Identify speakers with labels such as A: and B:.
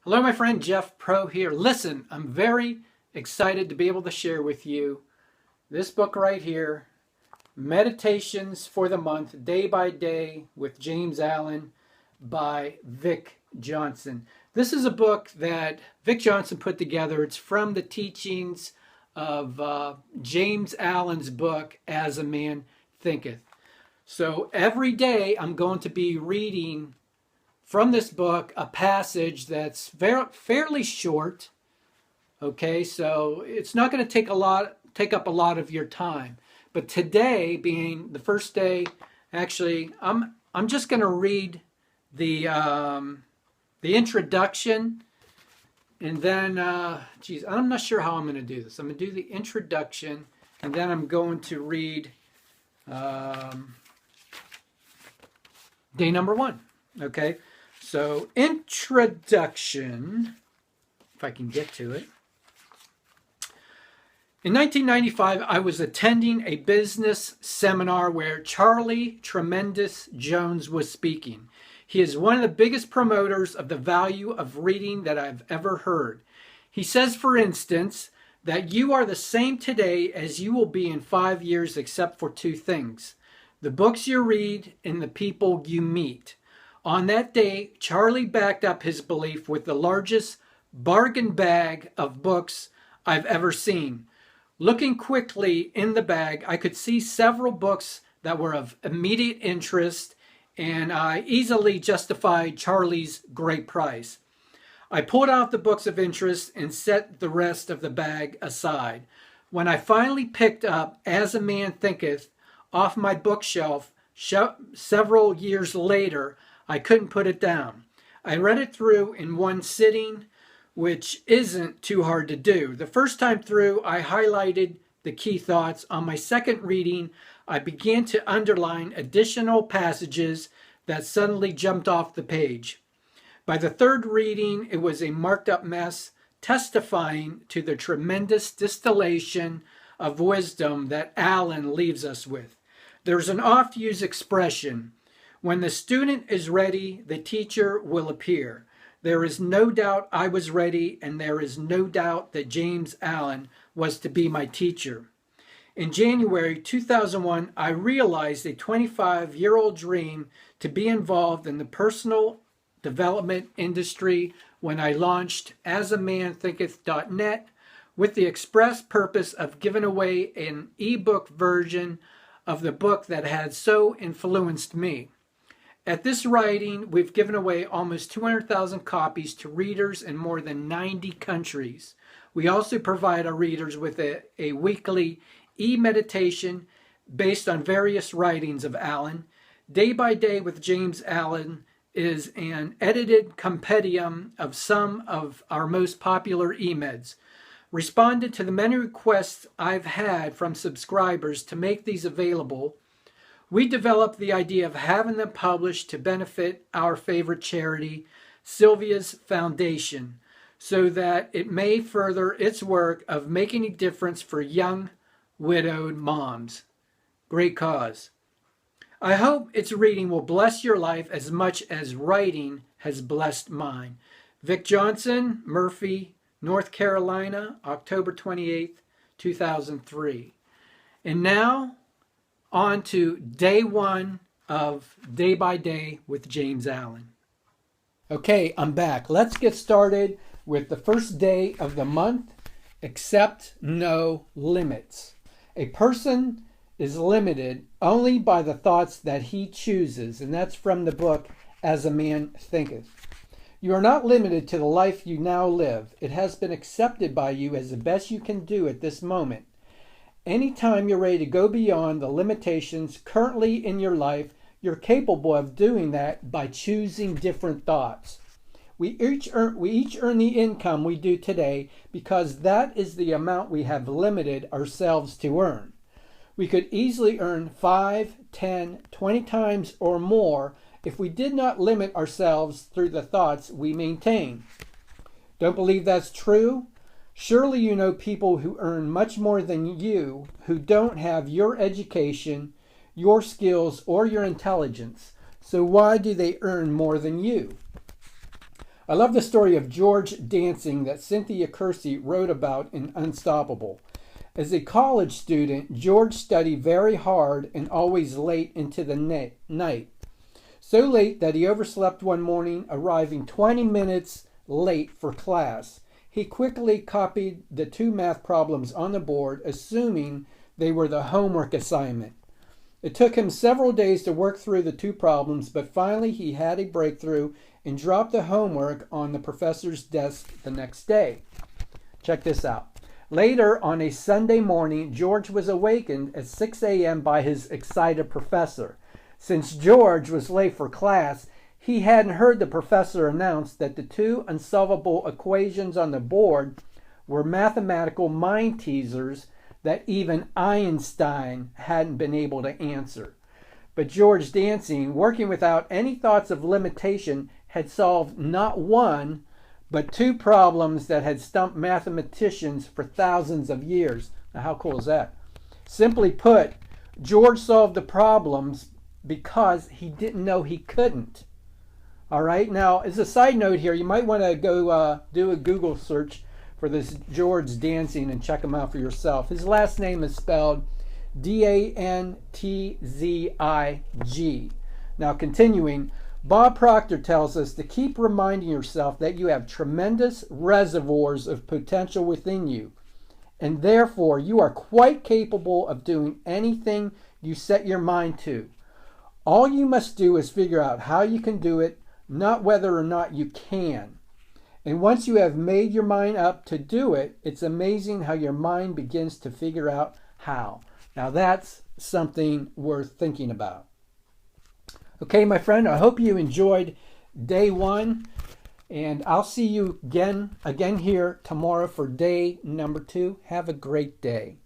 A: Hello, my friend Jeff Pro here. Listen, I'm very excited to be able to share with you this book right here, Meditations for the Month, Day by Day with James Allen by Vic Johnson. This is a book that Vic Johnson put together. It's from the teachings of James Allen's book, As a Man Thinketh. So every day I'm going to be reading from this book a passage that's fairly short. Okay, so it's not going to take up a lot of your time. But today, being the first day, actually, I'm just going to read the introduction, and then, I'm not sure how I'm going to do this. I'm going to do the introduction, and then I'm going to read day number 1. Okay. So, introduction, if I can get to it. In 1995, I was attending a business seminar where Charlie Tremendous Jones was speaking. He is one of the biggest promoters of the value of reading that I've ever heard. He says, for instance, that you are the same today as you will be in 5 years except for 2 things: the books you read and the people you meet. On that day, Charlie backed up his belief with the largest bargain bag of books I've ever seen. Looking quickly in the bag, I could see several books that were of immediate interest, and I easily justified Charlie's great price. I pulled out the books of interest and set the rest of the bag aside. When I finally picked up As a Man Thinketh off my bookshelf several years later, I couldn't put it down. I read it through in one sitting, which isn't too hard to do. The first time through, I highlighted the key thoughts. On my second reading, I began to underline additional passages that suddenly jumped off the page. By the third reading, it was a marked up mess, testifying to the tremendous distillation of wisdom that Allen leaves us with. There's an oft-used expression: when the student is ready, the teacher will appear. There is no doubt I was ready, and there is no doubt that James Allen was to be my teacher. In January 2001, I realized a 25-year-old dream to be involved in the personal development industry when I launched asamanthinketh.net with the express purpose of giving away an ebook version of the book that had so influenced me. At this writing, we've given away almost 200,000 copies to readers in more than 90 countries. We also provide our readers with a weekly e-meditation based on various writings of Allen. Day by Day with James Allen is an edited compendium of some of our most popular e-meds. Responded to the many requests I've had from subscribers to make these available, we developed the idea of having them published to benefit our favorite charity, Sylvia's Foundation, so that it may further its work of making a difference for young, widowed moms. Great cause. I hope its reading will bless your life as much as writing has blessed mine. Vic Johnson, Murphy, North Carolina, October 28th, 2003. And now, on to day 1 of Day by Day with James Allen. Okay, I'm back. Let's get started with the first day of the month. Accept no limits. A person is limited only by the thoughts that he chooses, and that's from the book As a Man Thinketh. You are not limited to the life you now live. It has been accepted by you as the best you can do at this moment. Anytime you're ready to go beyond the limitations currently in your life, you're capable of doing that by choosing different thoughts. We each earn the income we do today because that is the amount we have limited ourselves to earn. We could easily earn 5, 10, 20 times or more if we did not limit ourselves through the thoughts we maintain. Don't believe that's true? Surely you know people who earn much more than you who don't have your education, your skills, or your intelligence. So why do they earn more than you? I love the story of George dancing that Cynthia Kersey wrote about in Unstoppable. As a college student, George studied very hard and always late into the night. So late that he overslept one morning, arriving 20 minutes late for class. He quickly copied the 2 math problems on the board, assuming they were the homework assignment. It took him several days to work through the 2 problems, but finally he had a breakthrough and dropped the homework on the professor's desk the next day. Check this out. Later on a Sunday morning, George was awakened at 6 a.m. by his excited professor. Since George was late for class, he hadn't heard the professor announce that the 2 unsolvable equations on the board were mathematical mind teasers that even Einstein hadn't been able to answer. But George dancing, working without any thoughts of limitation, had solved not 1, but 2 problems that had stumped mathematicians for thousands of years. Now, how cool is that? Simply put, George solved the problems because he didn't know he couldn't. All right, now as a side note here, you might want to go do a Google search for this George dancing and check him out for yourself. His last name is spelled D-A-N-T-Z-I-G. Now continuing, Bob Proctor tells us to keep reminding yourself that you have tremendous reservoirs of potential within you, and therefore you are quite capable of doing anything you set your mind to. All you must do is figure out how you can do it, not whether or not you can. And once you have made your mind up to do it, it's amazing how your mind begins to figure out how. Now that's something worth thinking about. Okay, my friend, I hope you enjoyed day 1, and I'll see you again here tomorrow for day number 2. Have a great day.